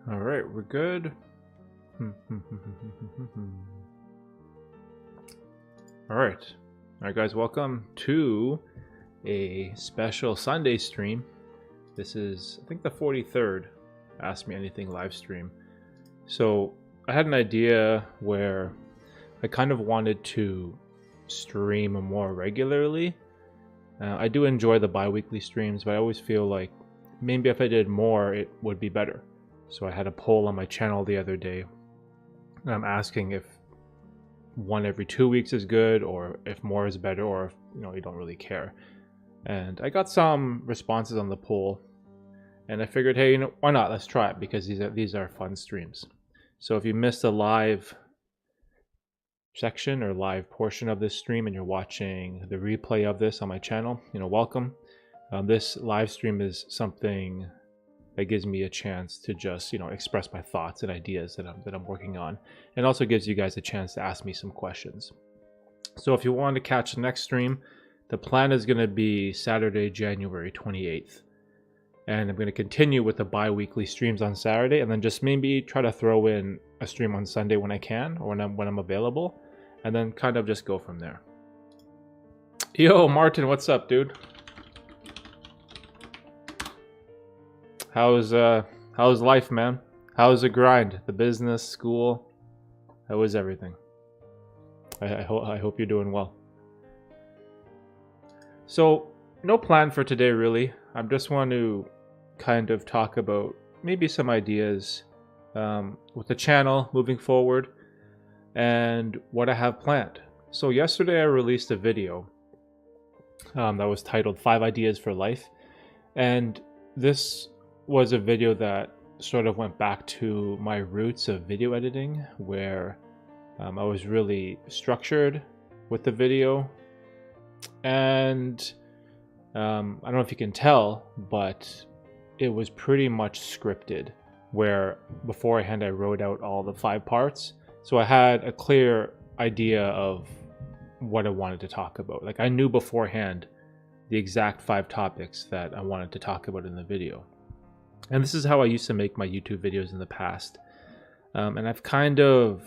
All right, we're good. All right, guys, welcome to a special Sunday stream. This is, I think, the 43rd Ask Me Anything live stream. So I had an idea where I kind of wanted to stream more regularly. I do enjoy the bi-weekly streams, but I always feel like maybe if I did more, it would be better. So I had a poll on my channel the other day. And I'm asking if one every 2 weeks is good, or if more is better, or if you don't really care. And I got some responses on the poll, and I figured, hey, why not? Let's try it, because these are fun streams. So if you missed the live section or live portion of this stream and you're watching the replay of this on my channel, welcome. This live stream is something that gives me a chance to just express my thoughts and ideas that I'm working on, and also gives you guys a chance to ask me some questions. So if you want to catch the next stream, the plan is going to be Saturday, January 28th, and I'm going to continue with the bi-weekly streams on Saturday, and then just maybe try to throw in a stream on Sunday when I can, or when I'm available, and then kind of just go from there. Yo, Martin, what's up, dude? How's life, man? How's the grind? The business, school? How is everything? I hope you're doing well. So, no plan for today, really. I just want to kind of talk about maybe some ideas with the channel moving forward and what I have planned. So yesterday I released a video that was titled 5 Ideas for Life, and this was a video that sort of went back to my roots of video editing, where I was really structured with the video, and I don't know if you can tell, but it was pretty much scripted, where beforehand I wrote out all the 5 parts, so I had a clear idea of what I wanted to talk about. Like, I knew beforehand the exact 5 topics that I wanted to talk about in the video. And this is how I used to make my YouTube videos in the past. And I've kind of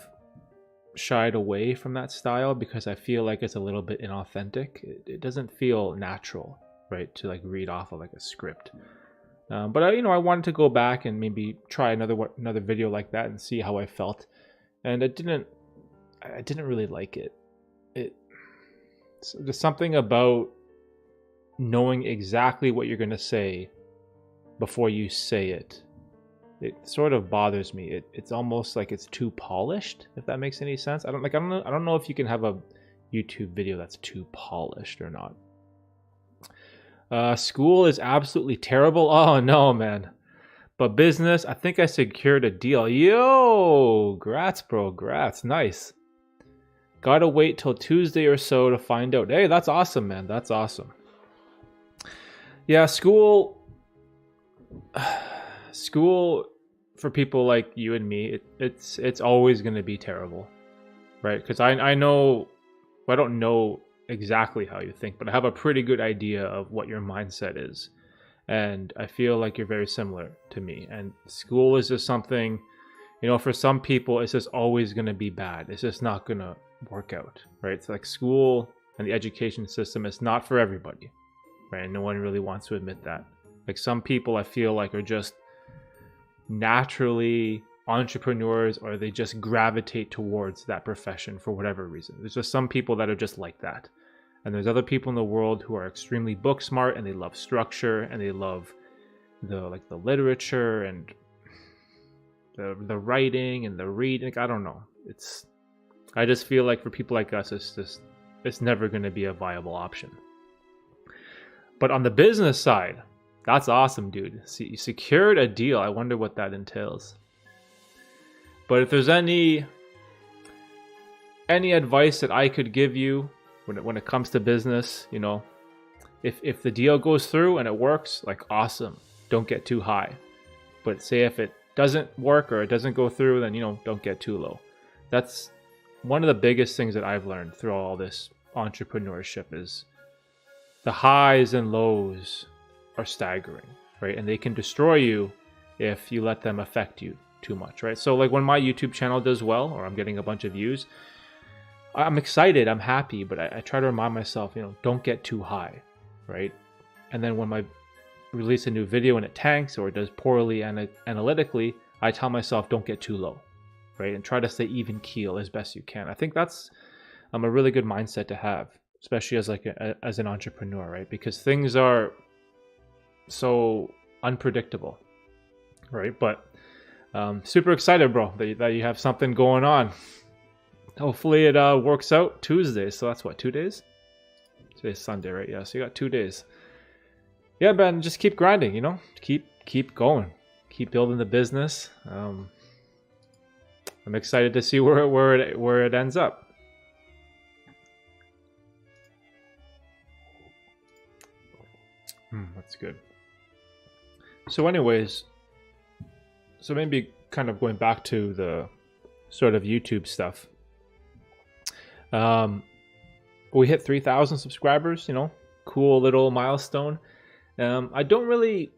shied away from that style because I feel like it's a little bit inauthentic. It doesn't feel natural, right, to like read off of like a script. But I wanted to go back and maybe try another video like that and see how I felt. And I didn't really like it. There's something about knowing exactly what you're going to say before you say it. It sort of bothers me. It's almost like it's too polished, if that makes any sense. I don't know if you can have a YouTube video that's too polished or not. School is absolutely terrible. Oh no, man. But business, I think I secured a deal. Yo, grats, bro. Grats. Nice. Gotta wait till Tuesday or so to find out. Hey, that's awesome, man. That's awesome. Yeah, school for people like you and me, it's always going to be terrible, right? Because I know, I don't know exactly how you think, but I have a pretty good idea of what your mindset is, and I feel like you're very similar to me. And school is just something, for some people it's just always going to be bad. It's just not going to work out, right? It's like school and the education system is not for everybody, right? And no one really wants to admit that. Like, some people I feel like are just naturally entrepreneurs, or they just gravitate towards that profession for whatever reason. There's just some people that are just like that. And there's other people in the world who are extremely book smart, and they love structure, and they love the literature and the writing and the reading. I don't know. I just feel like for people like us, it's never going to be a viable option. But on the business side, that's awesome, dude. See, you secured a deal. I wonder what that entails. But if there's any advice that I could give you when it comes to business, if the deal goes through and it works, like, awesome. Don't get too high. But say if it doesn't work or it doesn't go through, then don't get too low. That's one of the biggest things that I've learned through all this entrepreneurship, is the highs and lows are staggering, right? And they can destroy you if you let them affect you too much, right? So like when my YouTube channel does well, or I'm getting a bunch of views, I'm excited, I'm happy, but I try to remind myself, don't get too high, right? And then when I release a new video and it tanks or it does poorly analytically, I tell myself, don't get too low, right? And try to stay even keel as best you can. I think that's a really good mindset to have, especially as as an entrepreneur, right? Because things are so unpredictable, right? But super excited, bro, that you have something going on. Hopefully it works out Tuesday. So that's what, 2 days? Today's Sunday, right? Yeah, so you got 2 days. Yeah, man, just keep grinding, keep going, keep building the business. I'm excited to see where it ends up. That's good. So anyways, so maybe kind of going back to the sort of YouTube stuff. We hit 3,000 subscribers, cool little milestone. I don't really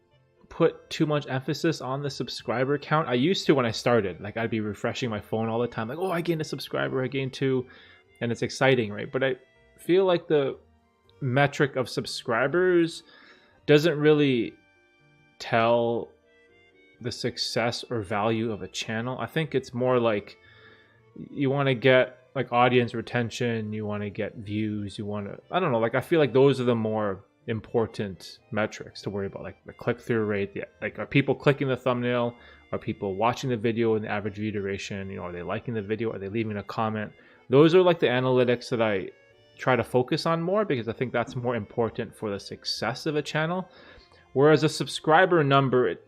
put too much emphasis on the subscriber count. I used to when I started. Like, I'd be refreshing my phone all the time. Like, oh, I gained a subscriber, I gained 2. And it's exciting, right? But I feel like the metric of subscribers doesn't really tell the success or value of a channel. I think it's more like you want to get like audience retention, you want to get views, you want to, I don't know, like I feel like those are the more important metrics to worry about, like the click-through rate, like are people clicking the thumbnail, are people watching the video in the average view duration, are they liking the video, are they leaving a comment? Those are like the analytics that I try to focus on more, because I think that's more important for the success of a channel. Whereas a subscriber number, it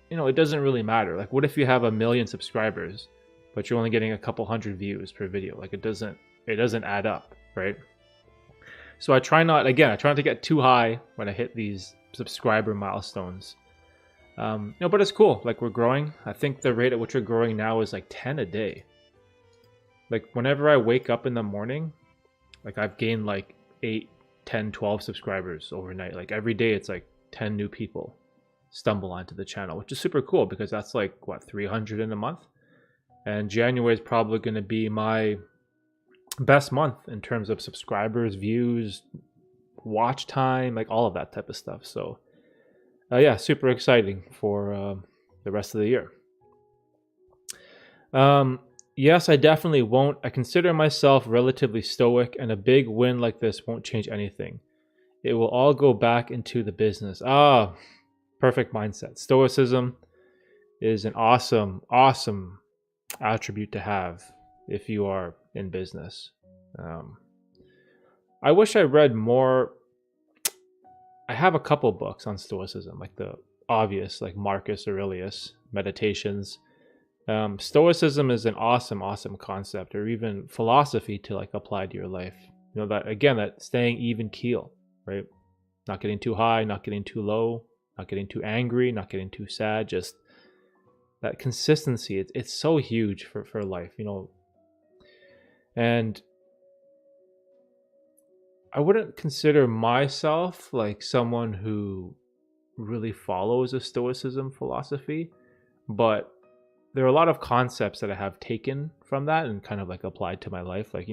doesn't really matter. Like, what if you have 1 million subscribers but you're only getting a couple hundred views per video? Like, it doesn't add up, right? So I try not to get too high when I hit these subscriber milestones. But it's cool. Like, we're growing. I think the rate at which we're growing now is like 10 a day. Like, whenever I wake up in the morning, like I've gained like 8, 10, 12 subscribers overnight. Like every day it's like 10 new people stumble onto the channel, which is super cool because that's like 300 in a month. And January is probably going to be my best month in terms of subscribers, views, watch time, like all of that type of stuff. So yeah, super exciting for the rest of the year. Yes, I definitely won't. I consider myself relatively stoic, and a big win like this won't change anything. It will all go back into the business. Perfect mindset. Stoicism is an awesome attribute to have if you are in business. I wish I read more. I have a couple books on Stoicism, like the obvious, like Marcus Aurelius Meditations. Stoicism is an awesome concept, or even philosophy to like apply to your life. That staying even keel, right? Not getting too high, not getting too low, not getting too angry, not getting too sad. Just that consistency. It's so huge for life, And I wouldn't consider myself like someone who really follows a Stoicism philosophy, but there are a lot of concepts that I have taken from that and kind of like applied to my life, like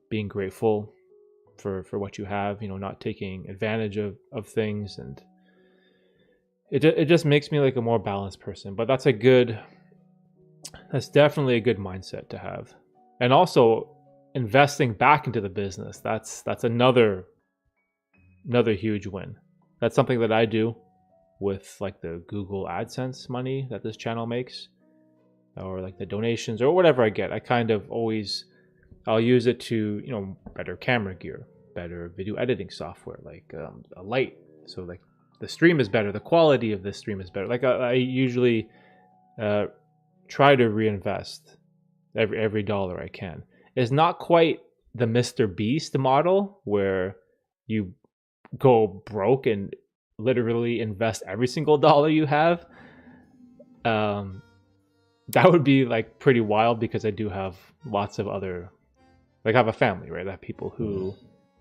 being grateful for what you have, not taking advantage of things, and it just makes me like a more balanced person. But that's definitely a good mindset to have. And also investing back into the business, that's another huge win. That's something that I do with like the Google AdSense money that this channel makes, or like the donations or whatever I get. I kind of I'll use it to, better camera gear, better video editing software, like a light. So like the stream is better, the quality of the stream is better. Like I usually try to reinvest every dollar I can. It's not quite the Mr. Beast model where you go broke and literally invest every single dollar you have. That would be like pretty wild, because I do have lots of other, like I have a family, right? I have people who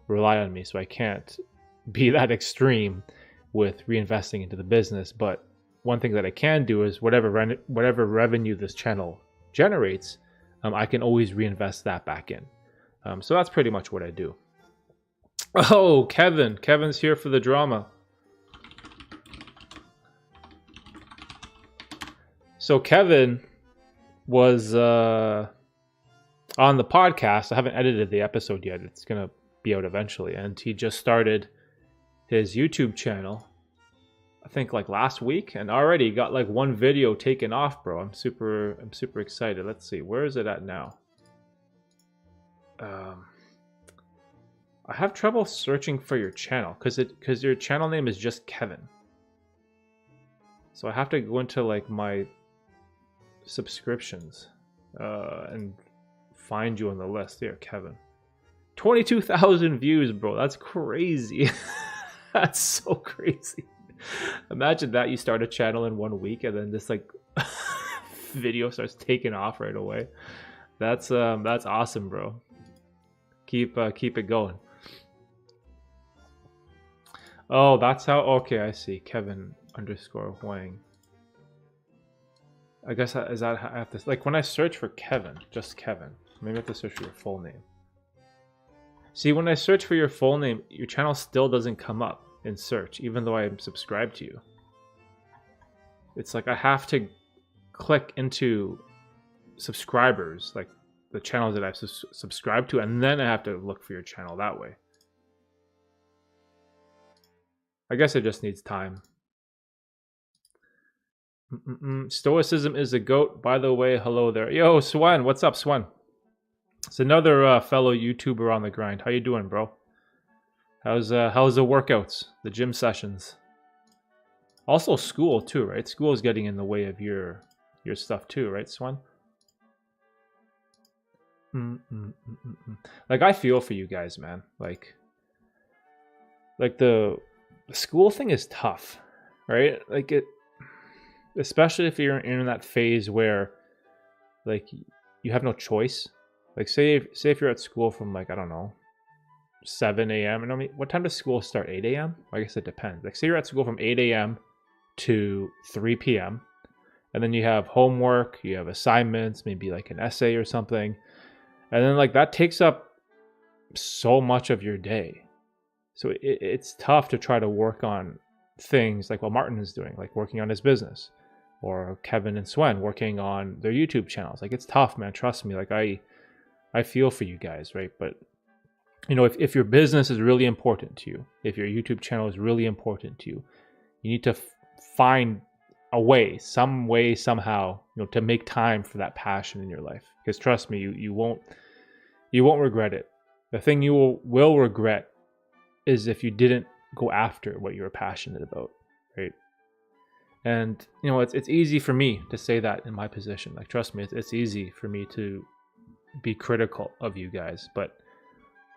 rely on me, so I can't be that extreme with reinvesting into the business. But one thing that I can do is whatever revenue this channel generates, I can always reinvest that back in. So that's pretty much what I do. Oh, Kevin's here for the drama. So Kevin was on the podcast. I haven't edited the episode yet. It's gonna be out eventually, and he just started his YouTube channel, I think like last week, and already got like one video taken off, bro. I'm super excited. Let's see, where is it at now? I have trouble searching for your channel because your channel name is just Kevin. So I have to go into like my subscriptions and find you on the list. Here, Kevin. 22,000 views, bro. That's crazy. That's so crazy. Imagine that you start a channel in 1 week and then this like video starts taking off right away. That's awesome, bro. Keep it going. Oh, that's how. Okay, I see. Kevin_Wang. I guess is that how I have to, like, when I search for Kevin, just Kevin. Maybe I have to search for your full name. See, when I search for your full name, your channel still doesn't come up in search, even though I am subscribed to you. It's like I have to click into subscribers, like the channels that I've subscribed to, and then I have to look for your channel that way. I guess it just needs time. Stoicism is a goat. By the way, hello there. Yo, Swen, what's up, Swen? It's another fellow YouTuber on the grind. How you doing, bro? How's the workouts, the gym sessions? Also school too, right? School is getting in the way of your stuff too, right, Swen? Like, I feel for you guys, man. Like the school thing is tough, right? Like it, especially if you're in that phase where like you have no choice. Like say if you're at school from like, I don't know, 7 a.m. and I mean, what time does school start? 8 a.m.? I guess it depends. Like say you're at school from 8 a.m. to 3 p.m. and then you have homework, you have assignments, maybe like an essay or something. And then like that takes up so much of your day. So it's tough to try to work on things like what Martin is doing, like working on his business, or Kevin and Swen working on their YouTube channels. Like it's tough, man. Trust me. Like I feel for you guys, right? But you know, if your business is really important to you, if your YouTube channel is really important to you, you need to find a way, some way, somehow, you know, to make time for that passion in your life. Because trust me, you won't regret it. The thing you will regret is if you didn't go after what you're passionate about, right? And you know, it's easy for me to say that in my position. Like, trust me, it's easy for me to be critical of you guys, but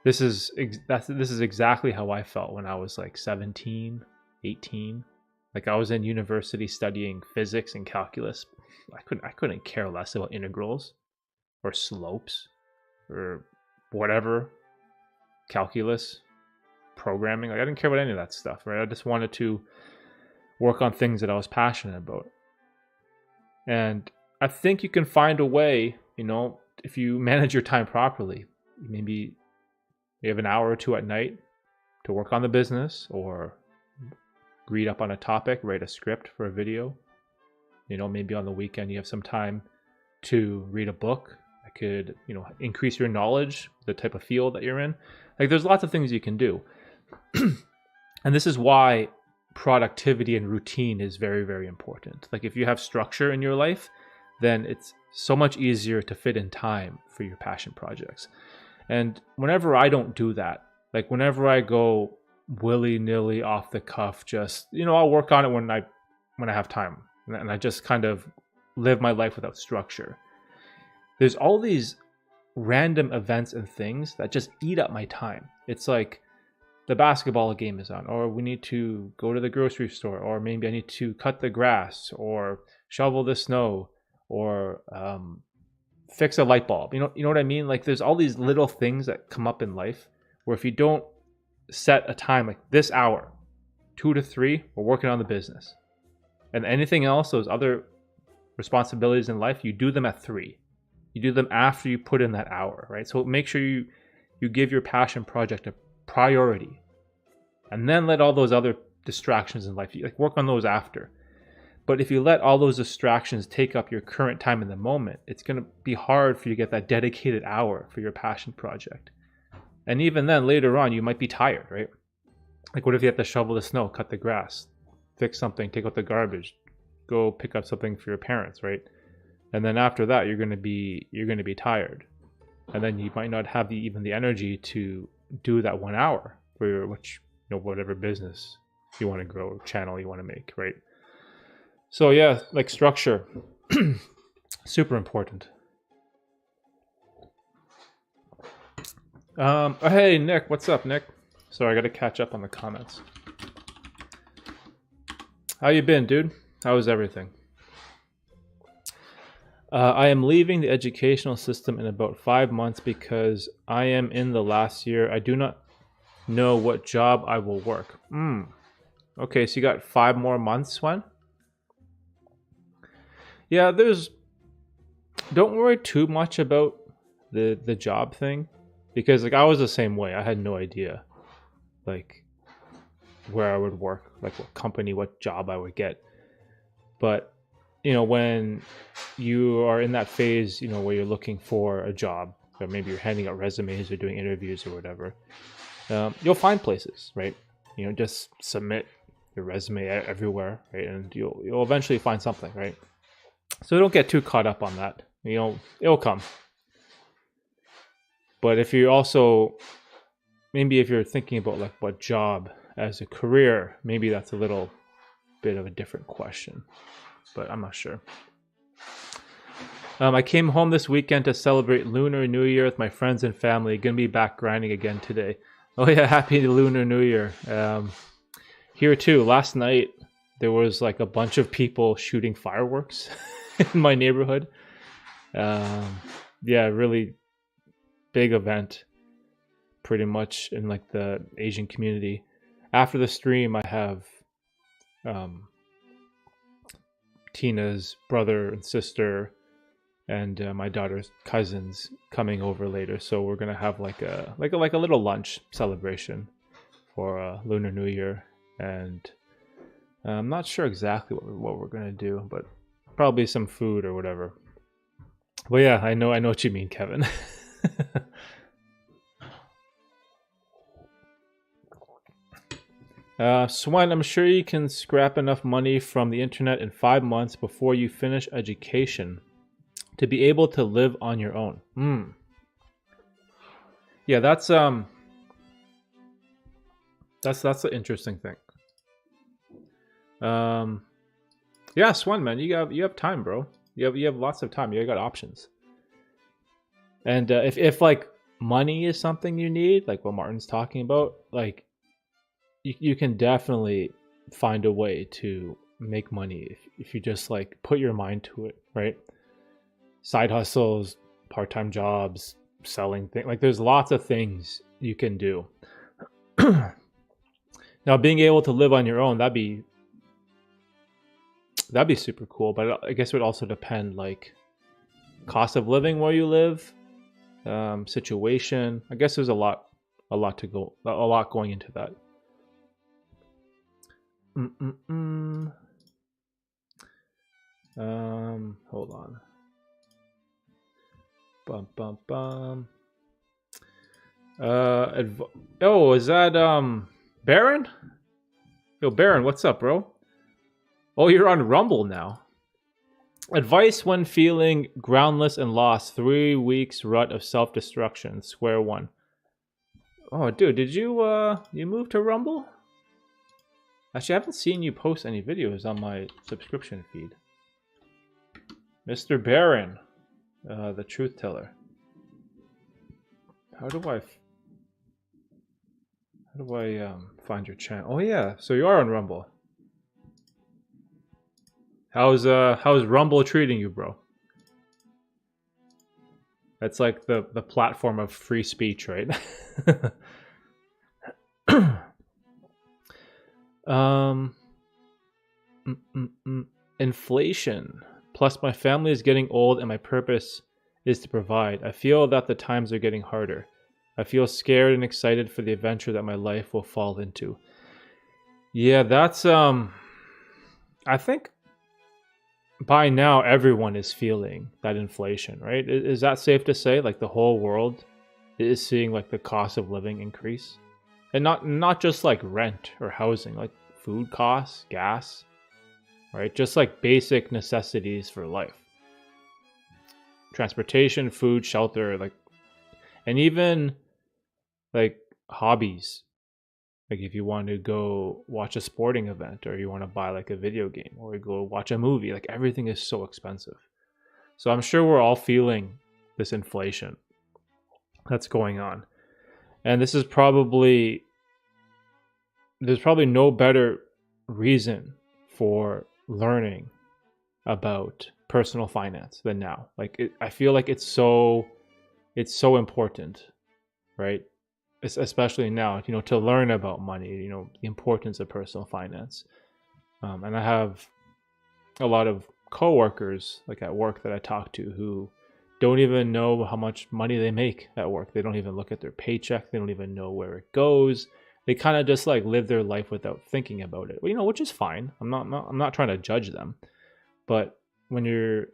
this is exactly how I felt when I was like 17, 18. Like I was in university studying physics and calculus. I couldn't care less about integrals or slopes or whatever, calculus, programming. Like I didn't care about any of that stuff, right? I just wanted to work on things that I was passionate about. And I think you can find a way, you know, if you manage your time properly. Maybe you have an hour or two at night to work on the business, or read up on a topic, write a script for a video. You know, maybe on the weekend you have some time to read a book that could, you know, increase your knowledge, the type of field that you're in. Like there's lots of things you can do. And this is why productivity and routine is very, very important. Like if you have structure in your life, then it's so much easier to fit in time for your passion projects. And whenever I don't do that, like whenever I go willy-nilly off the cuff, just, you know, I'll work on it when I have time, and I just kind of live my life without structure. There's all these random events and things that just eat up my time. It's like the basketball game is on, or we need to go to the grocery store, or maybe I need to cut the grass or shovel the snow, or fix a light bulb. You know what I mean? Like there's all these little things that come up in life where if you don't set a time, like this hour, 2 to 3, we're working on the business. And anything else, those other responsibilities in life, you do them at 3. You do them after you put in that hour, right? So make sure you give your passion project a priority, and then let all those other distractions in life, work on those after. But if you let all those distractions take up your current time in the moment, it's going to be hard for you to get that dedicated hour for your passion project. And even then, later on, you might be tired, right? Like, what if you have to shovel the snow, cut the grass, fix something, take out the garbage, go pick up something for your parents, right? And then after that, you're going to be tired, and then you might not have even the energy to do that 1 hour for your whatever business you want to grow or channel you want to make, right? So yeah, like structure, super important. Hey Nick, what's up, Nick? Sorry, I got to catch up on the comments. How you been, dude? How is everything? I am leaving the educational system in about 5 months because I am in the last year. I do not know what job I will work. Okay, so you got 5 more months, Swen? Yeah, don't worry too much about the job thing, because I was the same way. I had no idea where I would work, what company, what job I would get. But when you are in that phase, where you're looking for a job, or maybe you're handing out resumes or doing interviews or whatever, you'll find places, right? Just submit your resume everywhere, right? And you'll eventually find something, right? So don't get too caught up on that. It'll come. But if you're thinking about what job as a career, maybe that's a little bit of a different question, but I'm not sure. I came home this weekend to celebrate Lunar New Year with my friends and family. Gonna be back grinding again today. Oh yeah, happy Lunar New Year. Here too, last night there was a bunch of people shooting fireworks in my neighborhood. Yeah, really big event, pretty much in the Asian community. After the stream, I have Tina's brother and sister and my daughter's cousins coming over later, so we're gonna have a little lunch celebration for Lunar New Year, and I'm not sure exactly what we're gonna do, but probably some food or whatever. Well, yeah, I know what you mean, Kevin. Swan, I'm sure you can scrap enough money from the internet in 5 months before you finish education to be able to live on your own. Yeah, that's an interesting thing. Yeah, Swan, man, you have time, bro. You have lots of time. You got options. And if money is something you need, like what Martin's talking about, you can definitely find a way to make money if you just put your mind to it, right? Side hustles, part-time jobs, selling things. There's lots of things you can do. Now, being able to live on your own, that'd be super cool, but I guess it would also depend cost of living where you live, situation. I guess there's a lot going into that. Hold on. Is that Baron? Yo, Baron, what's up, bro? Oh, you're on Rumble now. Advice when feeling groundless and lost. 3 weeks rut of self-destruction. Square one. Oh, dude, did you move to Rumble? Actually, I haven't seen you post any videos on my subscription feed. Mr. Baron, the truth teller. How do I find your channel? Oh yeah, so you are on Rumble. How's Rumble treating you, bro? That's the platform of free speech, right? Inflation. Plus, my family is getting old and my purpose is to provide. I feel that the times are getting harder. I feel scared and excited for the adventure that my life will fall into. Yeah, that's I think by now everyone is feeling that inflation, right? Is that safe to say? Like the whole world is seeing like the cost of living increase, and not just like rent or housing, like food costs, gas, right? Just like basic necessities for life, transportation, food, shelter, like, and even like hobbies. Like if you want to go watch a sporting event, or you want to buy like a video game, or go watch a movie, like everything is so expensive. So I'm sure we're all feeling this inflation that's going on. And this is probably, there's probably no better reason for learning about personal finance than now. Like I feel like it's so important, right? Especially now, to learn about money, the importance of personal finance. And I have a lot of coworkers, like at work, that I talk to who don't even know how much money they make at work. They don't even look at their paycheck. They don't even know where it goes. They kind of just like live their life without thinking about it. Well, which is fine. I'm not trying to judge them, but when you're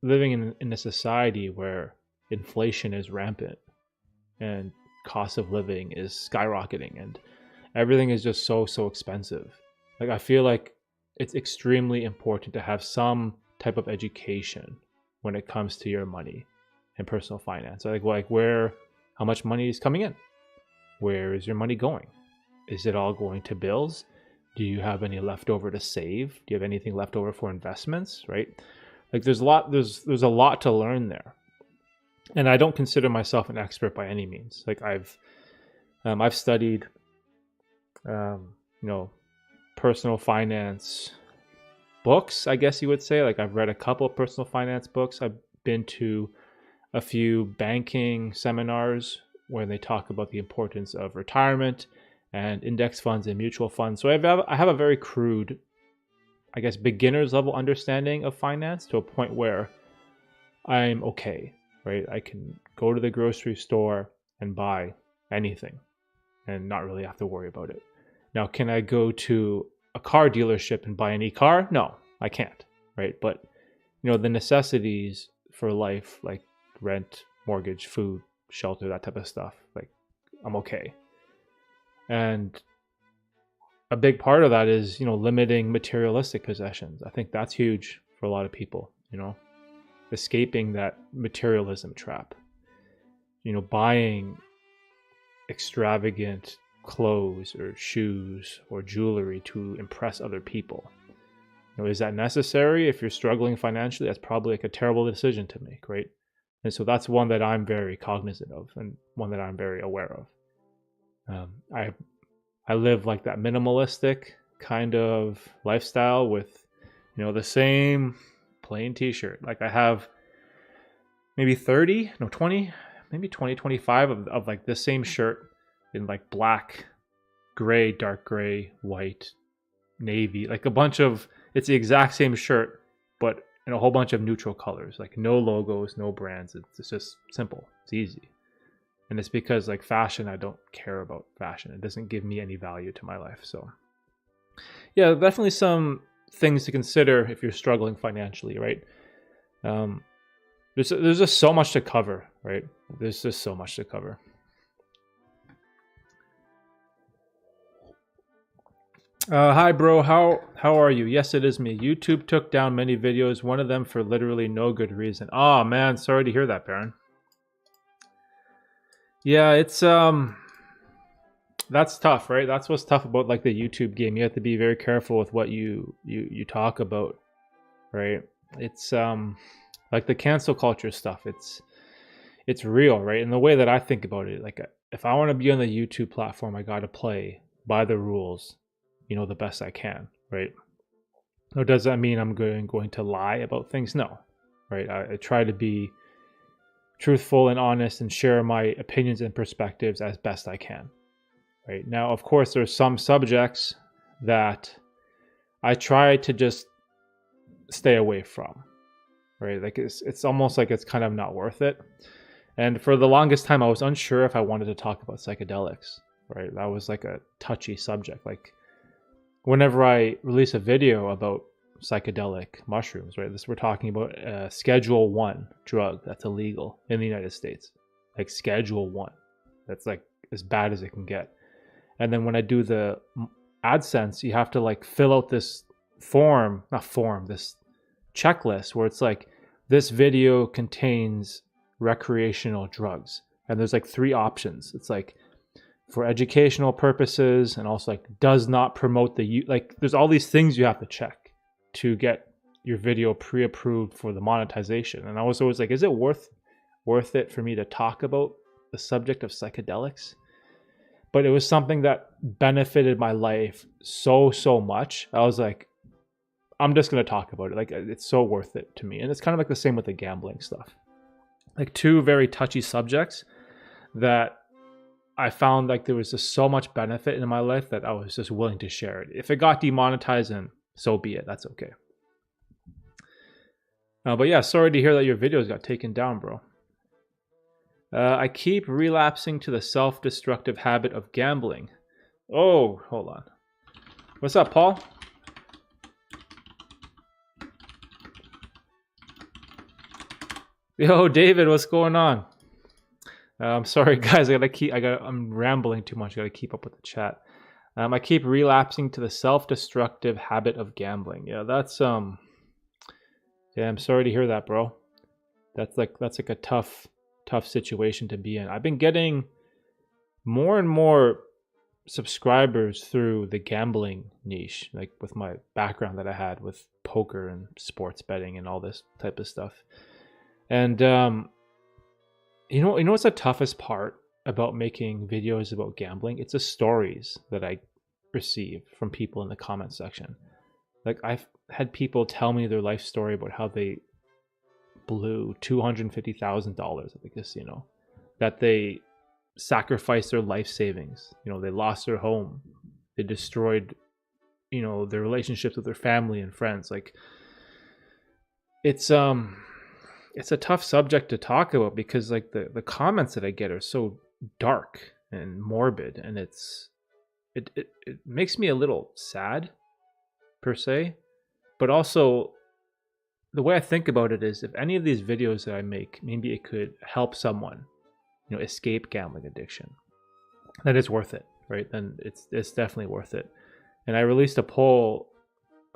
living in a society where inflation is rampant and cost of living is skyrocketing and everything is just so expensive, like I feel like it's extremely important to have some type of education when it comes to your money and personal finance. Like how much money is coming in? Where is your money going? Is it all going to bills? Do you have any left over to save? Do you have anything left over for investments? Right? Like there's a lot to learn there. And I don't consider myself an expert by any means. Like I've studied, personal finance books, I guess you would say. Like I've read a couple of personal finance books. I've been to a few banking seminars where they talk about the importance of retirement and index funds and mutual funds. So I have a very crude, I guess, beginner's level understanding of finance to a point where I'm okay, right? I can go to the grocery store and buy anything and not really have to worry about it. Now, can I go to a car dealership and buy any car? No, I can't, right? But, the necessities for life, like rent, mortgage, food, shelter, that type of stuff, like I'm okay. And a big part of that is, limiting materialistic possessions. I think that's huge for a lot of people, escaping that materialism trap, buying extravagant clothes or shoes or jewelry to impress other people. Is that necessary? If you're struggling financially, that's probably like a terrible decision to make, right? And so that's one that I'm very cognizant of and one that I'm very aware of. I live like that minimalistic kind of lifestyle with, the same plain t-shirt. Like I have maybe 20, maybe 20, 25 of like the same shirt in like black, gray, dark gray, white, navy, like a bunch of, it's the exact same shirt, but in a whole bunch of neutral colors, like no logos, no brands. It's just simple. It's easy. And it's because like fashion, I don't care about fashion. It doesn't give me any value to my life. So yeah, definitely some things to consider if you're struggling financially, right? There's just so much to cover, right? There's just so much to cover. Hi, bro. How are you? Yes, it is me. YouTube took down many videos, one of them for literally no good reason. Oh, man. Sorry to hear that, Baron. Yeah, it's that's tough, right? That's what's tough about like the YouTube game. You have to be very careful with what you talk about, right? It's like the cancel culture stuff. It's real, right? And the way that I think about it, like if I want to be on the YouTube platform, I got to play by the rules, the best I can, right? Now, does that mean I'm going to lie about things? No, right? I try to be truthful and honest and share my opinions and perspectives as best I can, right? Now, of course, there's some subjects that I try to just stay away from, right? Like it's almost like it's kind of not worth it. And for the longest time, I was unsure if I wanted to talk about psychedelics, right? That was like a touchy subject. Like whenever I release a video about psychedelic mushrooms, right? We're talking about Schedule 1 drug that's illegal in the United States. Like Schedule 1. That's like as bad as it can get. And then when I do the AdSense, you have to like fill out this this checklist where it's like, this video contains recreational drugs. And there's like 3 options. It's like for educational purposes, and also like does not promote like there's all these things you have to check to get your video pre-approved for the monetization. And I was always like, is it worth it for me to talk about the subject of psychedelics? But it was something that benefited my life so much. I was like, I'm just going to talk about it. Like, it's so worth it to me. And it's kind of like the same with the gambling stuff. Like 2 very touchy subjects that I found like there was just so much benefit in my life that I was just willing to share it. If it got demonetized, then so be it. That's okay. But yeah, sorry to hear that your videos got taken down, bro. I keep relapsing to the self-destructive habit of gambling. Oh, hold on. What's up, Paul? Yo, David, what's going on? I'm sorry, guys. I'm rambling too much. I gotta keep up with the chat. I keep relapsing to the self-destructive habit of gambling. Yeah, that's yeah, I'm sorry to hear that, bro. That's like a tough situation to be in. I've been getting more and more subscribers through the gambling niche, like with my background that I had with poker and sports betting and all this type of stuff. And you know what's the toughest part about making videos about gambling? It's the stories that I receive from people in the comment section. Like I've had people tell me their life story about how they blew $250,000 at the casino, that they sacrificed their life savings. You know, they lost their home, they destroyed, you know, their relationships with their family and friends. Like it's a tough subject to talk about because like the comments that I get are so dark and morbid, and it makes me a little sad per se. But also the way I think about it is, if any of these videos that I make, maybe it could help someone, you know, escape gambling addiction, then it's worth it, right? Then it's definitely worth it. And I released a poll,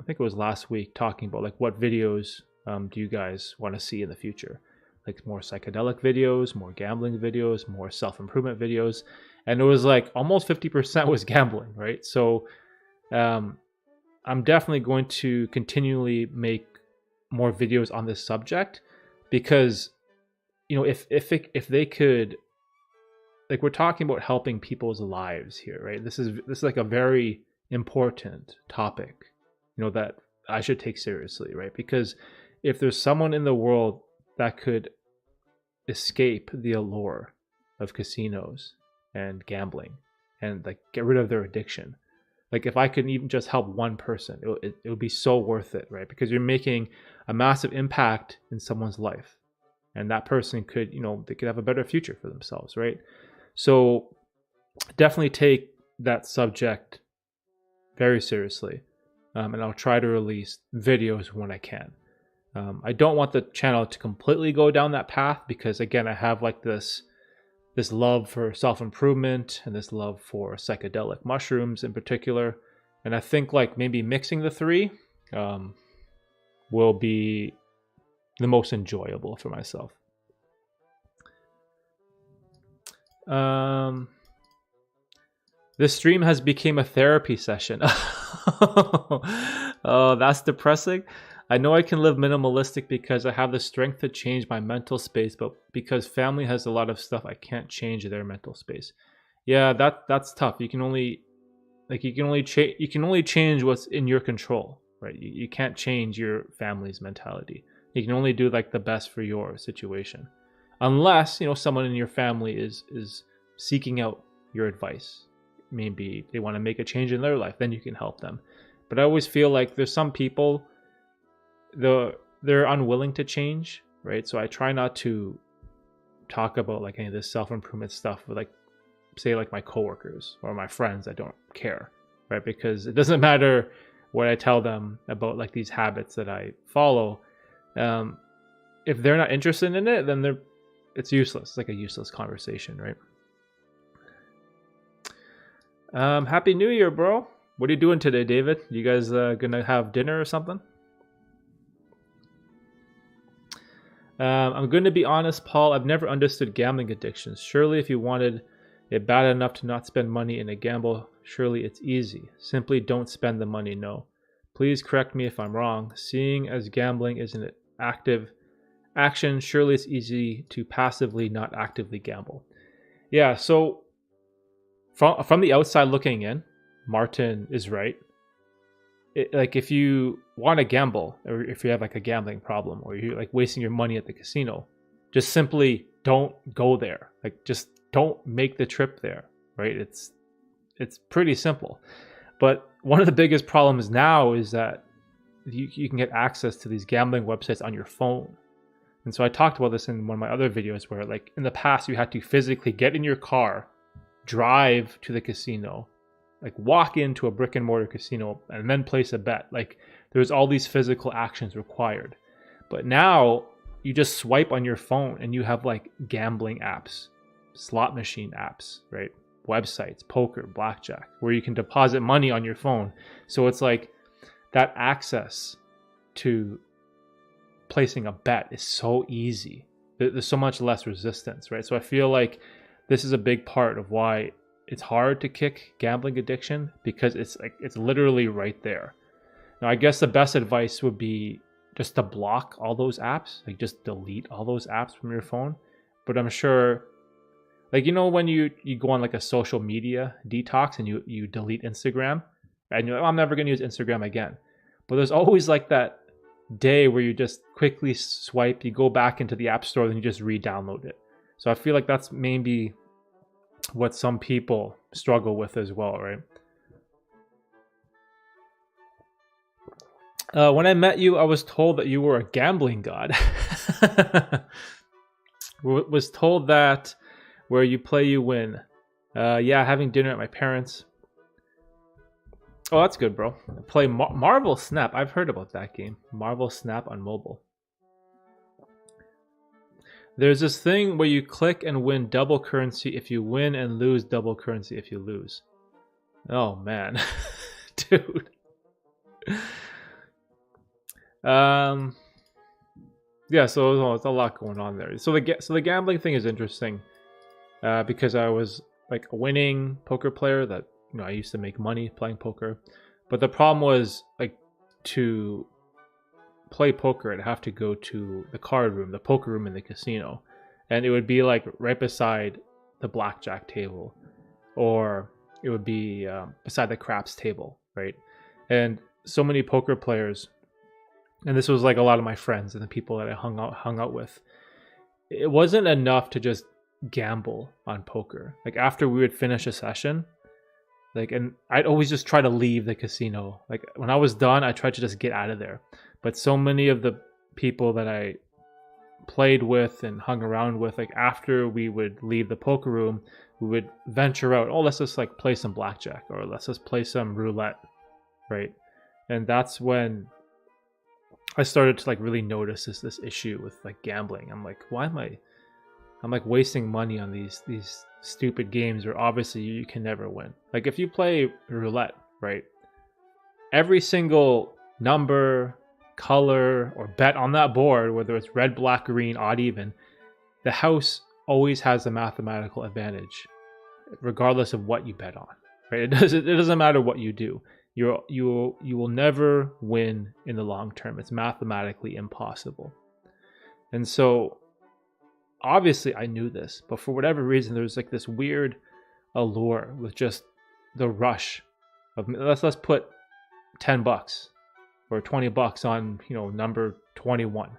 I think it was last week, talking about like what videos do you guys want to see in the future? Like more psychedelic videos, more gambling videos, more self-improvement videos. And it was like almost 50% was gambling, right? So I'm definitely going to continually make more videos on this subject, because, you know, if they could, like, we're talking about helping people's lives here, right? This is like a very important topic, you know, that I should take seriously, right? Because if there's someone in the world that could escape the allure of casinos and gambling and like get rid of their addiction, like if I could even just help one person, it would be so worth it, right? Because you're making a massive impact in someone's life, and that person could, you know, they could have a better future for themselves, right? So definitely take that subject very seriously, and I'll try to release videos when I can. I don't want the channel to completely go down that path, because again, I have like this love for self-improvement and this love for psychedelic mushrooms in particular. And I think like maybe mixing the 3 will be the most enjoyable for myself. This stream has become a therapy session. Oh, that's depressing. I know I can live minimalistic because I have the strength to change my mental space, but because family has a lot of stuff, I can't change their mental space. Yeah, that's tough. You can only change what's in your control, right? You can't change your family's mentality. You can only do like the best for your situation, unless, you know, someone in your family is seeking out your advice. Maybe they want to make a change in their life, then you can help them. But I always feel like there's some people, they're unwilling to change, right? So I try not to talk about like any of this self-improvement stuff with like, say, like my coworkers or my friends that don't care, right? Because it doesn't matter what I tell them about like these habits that I follow. If they're not interested in it, then it's useless. It's like a useless conversation, right? Happy New Year, bro. What are you doing today, David? You guys gonna have dinner or something? I'm going to be honest, Paul. I've never understood gambling addictions. Surely if you wanted it bad enough to not spend money in a gamble, surely it's easy. Simply don't spend the money, no. Please correct me if I'm wrong. Seeing as gambling is an active action, surely it's easy to passively, not actively gamble. Yeah, so from the outside looking in, Martin is right. Like if you want to gamble, or if you have like a gambling problem, or you're like wasting your money at the casino, just simply don't go there. Like just don't make the trip there, right? It's pretty simple. But one of the biggest problems now is that you can get access to these gambling websites on your phone. And so I talked about this in one of my other videos where like in the past you had to physically get in your car, drive to the casino, like walk into a brick and mortar casino and then place a bet. Like there's all these physical actions required. But now you just swipe on your phone and you have like gambling apps, slot machine apps, right? Websites, poker, blackjack, where you can deposit money on your phone. So it's like that access to placing a bet is so easy. There's so much less resistance, right? So I feel like this is a big part of why it's hard to kick gambling addiction, because it's literally right there. Now, I guess the best advice would be just to block all those apps, like just delete all those apps from your phone. But I'm sure, like, you know, when you go on like a social media detox and you delete Instagram and you're like, oh, I'm never going to use Instagram again. But there's always like that day where you just quickly swipe, you go back into the app store, then you just re-download it. So I feel like that's maybe what some people struggle with as well, right? When I met you, I was told that you were a gambling god. Was told that where you play, you win. Yeah, having dinner at my parents'. Oh, that's good, bro. Play Marvel Snap. I've heard about that game. Marvel Snap on mobile. There's this thing where you click and win double currency if you win and lose double currency if you lose. Oh, man. Dude. Yeah, so it's a lot going on there. So the gambling thing is interesting because I was like a winning poker player that, you know, I used to make money playing poker. But the problem was, like, to play poker, I'd have to go to the card room, the poker room in the casino, and it would be like right beside the blackjack table, or it would be beside the craps table, right? And so many poker players, and this was like a lot of my friends and the people that I hung out with, it wasn't enough to just gamble on poker. Like after we would finish a session, like, and I'd always just try to leave the casino. Like when I was done, I tried to just get out of there. But so many of the people that I played with and hung around with, like after we would leave the poker room, we would venture out. Oh, let's just like play some blackjack, or let's just play some roulette, right? And that's when I started to like really notice this issue with like gambling. I'm like, why am I'm like wasting money on these stupid games where obviously you can never win. Like if you play roulette, right? Every single number, color, or bet on that board, whether it's red, black, green, odd, even, the house always has a mathematical advantage, regardless of what you bet on, right? It doesn't matter what you do. You will never win in the long term. It's mathematically impossible. And so obviously I knew this, but for whatever reason, there's like this weird allure with just the rush of let's put $10 or $20 on, you know, number 21.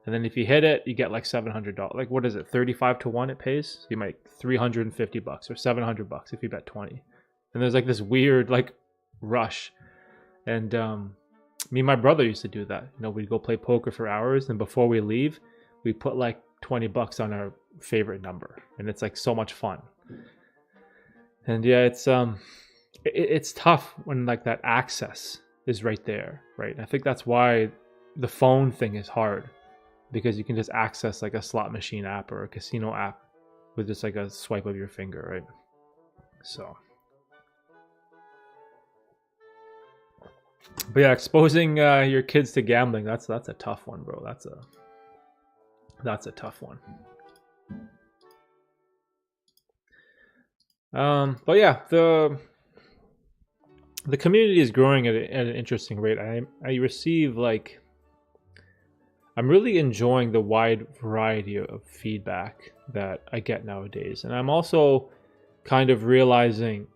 And then if you hit it, you get like $700. Like what is it? 35 to 1 it pays. So you make $350 or $700 if you bet 20. And there's like this weird like rush. And me and my brother used to do that. We'd go play poker for hours, and before we leave, we put like $20 on our favorite number, and it's like so much fun. And yeah, it's tough when like that access is right there, right? And I think that's why the phone thing is hard, because you can just access like a slot machine app or a casino app with just like a swipe of your finger, right? So, but yeah, exposing your kids to gambling, that's a tough one, bro. That's a tough one. But yeah, the community is growing at an interesting rate. I receive like, I'm really enjoying the wide variety of feedback that I get nowadays, and I'm also kind of realizing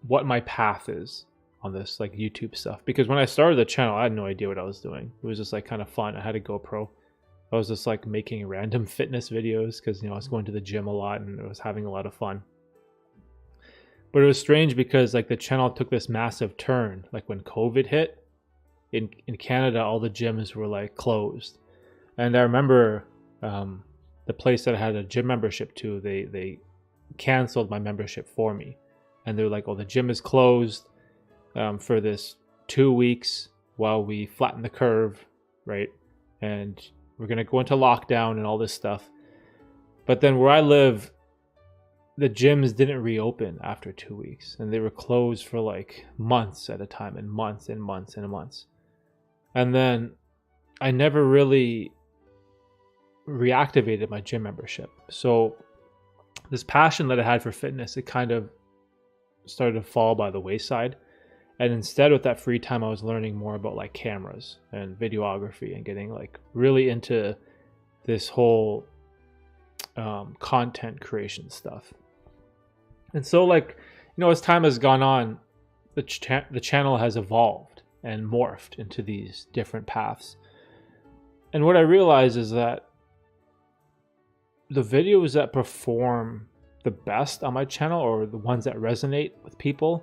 what my path is on this like YouTube stuff, because when I started the channel, I had no idea what I was doing. It was just like kind of fun. I had a GoPro. I was just like making random fitness videos because I was going to the gym a lot and I was having a lot of fun. But it was strange because like the channel took this massive turn. Like when COVID hit in Canada, all the gyms were like closed, and I remember the place that I had a gym membership to, they canceled my membership for me, and they were like, "Oh, the gym is closed for this 2 weeks while we flatten the curve, right? And we're gonna go into lockdown and all this stuff." But then where I live, the gyms didn't reopen after 2 weeks, and they were closed for like months at a time, and months and months and months. And then I never really reactivated my gym membership. So this passion that I had for fitness, it kind of started to fall by the wayside. And instead, with that free time, I was learning more about like cameras and videography and getting like really into this whole content creation stuff. And so like, as time has gone on, the channel has evolved and morphed into these different paths. And what I realize is that the videos that perform the best on my channel, or the ones that resonate with people,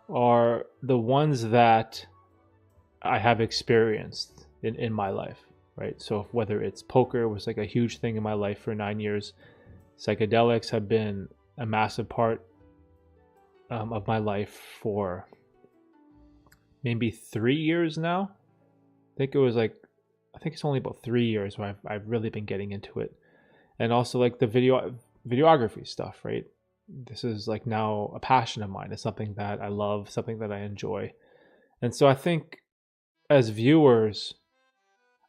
are the ones that I have experienced in my life, right? So whether it's poker was like a huge thing in my life for 9 years, psychedelics have been a massive part of my life for maybe 3 years now. I think it's only about 3 years where I've really been getting into it. And also like the videography stuff, right? This is like now a passion of mine. It's something that I love, something that I enjoy. And so I think as viewers,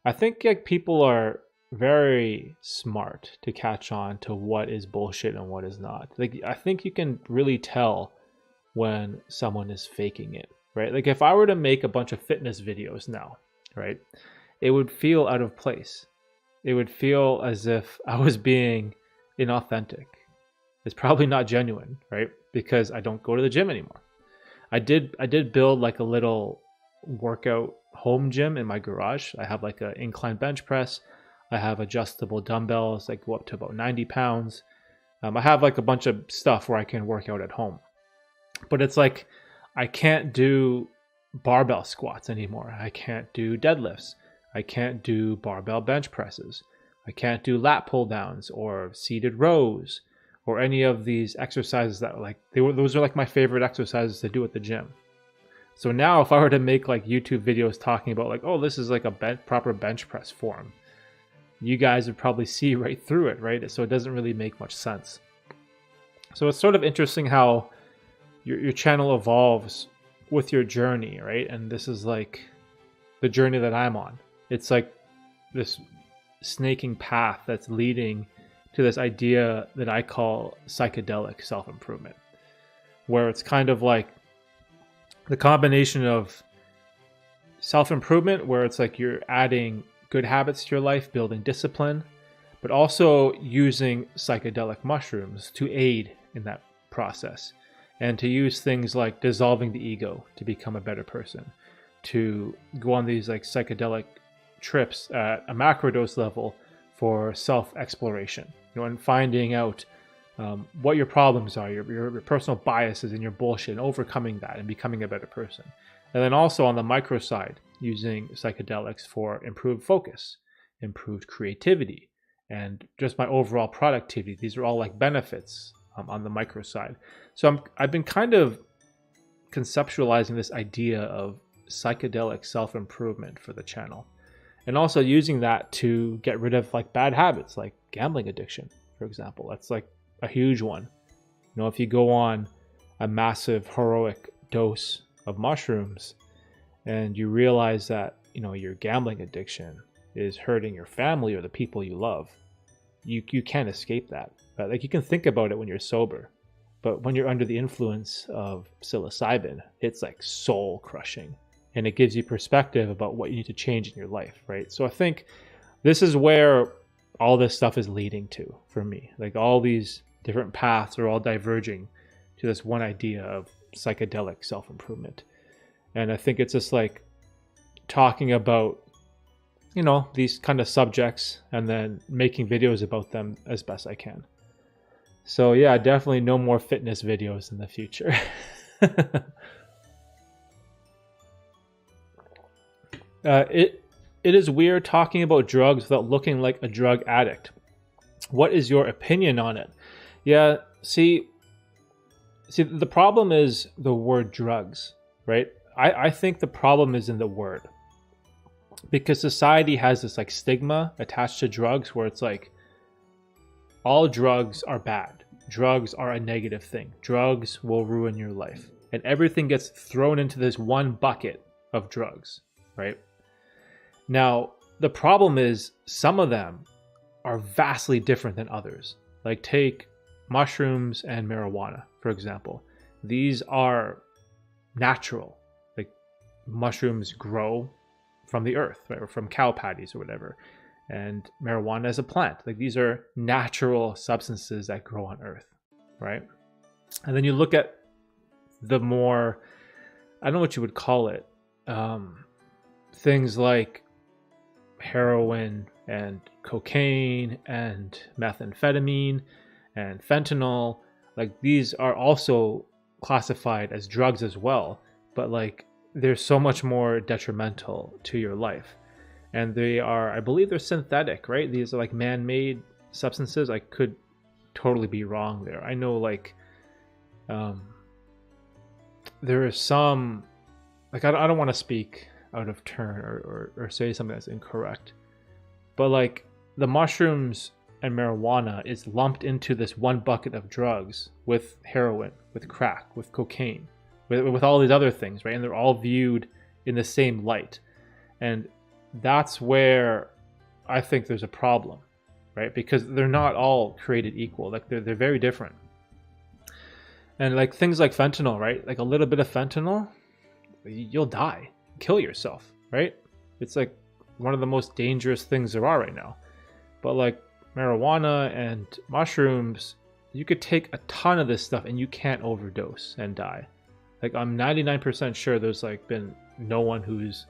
I think like people are very smart to catch on to what is bullshit and what is not. Like I think you can really tell when someone is faking it, right? Like if I were to make a bunch of fitness videos now, right, it would feel out of place. It would feel as if I was being inauthentic. It's probably not genuine, right? Because I don't go to the gym anymore. I did build like a little workout home gym in my garage. I have like an incline bench press. I have adjustable dumbbells that go up to about 90 pounds. I have like a bunch of stuff where I can work out at home. But it's like I can't do barbell squats anymore. I can't do deadlifts. I can't do barbell bench presses. I can't do lat pull downs or seated rows or any of these exercises that those are like my favorite exercises to do at the gym. So now if I were to make like YouTube videos talking about like, oh, this is like a proper bench press form, you guys would probably see right through it, right? So it doesn't really make much sense. So it's sort of interesting how your channel evolves with your journey, right? And this is like the journey that I'm on. It's like this snaking path that's leading to this idea that I call psychedelic self-improvement, where it's kind of like the combination of self-improvement, where it's like you're adding good habits to your life, building discipline, but also using psychedelic mushrooms to aid in that process, and to use things like dissolving the ego to become a better person, to go on these like psychedelic trips at a macrodose level for self-exploration, and finding out what your problems are, your personal biases and your bullshit, and overcoming that and becoming a better person. And then also on the micro side, using psychedelics for improved focus, improved creativity, and just my overall productivity. These are all like benefits on the micro side. So I've been kind of conceptualizing this idea of psychedelic self-improvement for the channel, and also using that to get rid of like bad habits like gambling addiction, for example. That's like a huge one. If you go on a massive heroic dose of mushrooms and you realize that your gambling addiction is hurting your family or the people you love, you can't escape that. Right? Like, you can think about it when you're sober, but when you're under the influence of psilocybin, it's like soul crushing, and it gives you perspective about what you need to change in your life, right? So I think this is where all this stuff is leading to for me. Like, all these different paths are all diverging to this one idea of psychedelic self-improvement. And I think it's just like talking about, these kind of subjects and then making videos about them as best I can. So yeah, definitely no more fitness videos in the future. It is weird talking about drugs without looking like a drug addict. What is your opinion on it? Yeah, see, the problem is the word drugs, right? I think the problem is in the word, because society has this like stigma attached to drugs where it's like all drugs are bad. Drugs are a negative thing. Drugs will ruin your life. And everything gets thrown into this one bucket of drugs, right? Now, the problem is some of them are vastly different than others. Like, take mushrooms and marijuana, for example. These are natural. Like, mushrooms grow from the earth, right? Or from cow patties or whatever. And marijuana is a plant. Like, these are natural substances that grow on earth, right? And then you look at the more, I don't know what you would call it, things like heroin and cocaine and methamphetamine and fentanyl. Like, these are also classified as drugs as well, but like, they're so much more detrimental to your life. And they are, I believe they're synthetic, right? These are like man-made substances. I could totally be wrong there. I know like there is some, like, I don't want to speak out of turn or say something that's incorrect, but like, the mushrooms and marijuana is lumped into this one bucket of drugs with heroin, with crack, with cocaine, with all these other things, right? And they're all viewed in the same light. And that's where I think there's a problem, right? Because they're not all created equal. Like, they're very different. And like, things like fentanyl, right? Like, a little bit of fentanyl, you'll die, kill yourself, right? It's like one of the most dangerous things there are right now. But like, marijuana and mushrooms, you could take a ton of this stuff and you can't overdose and die. Like, I'm 99% sure there's like been no one who's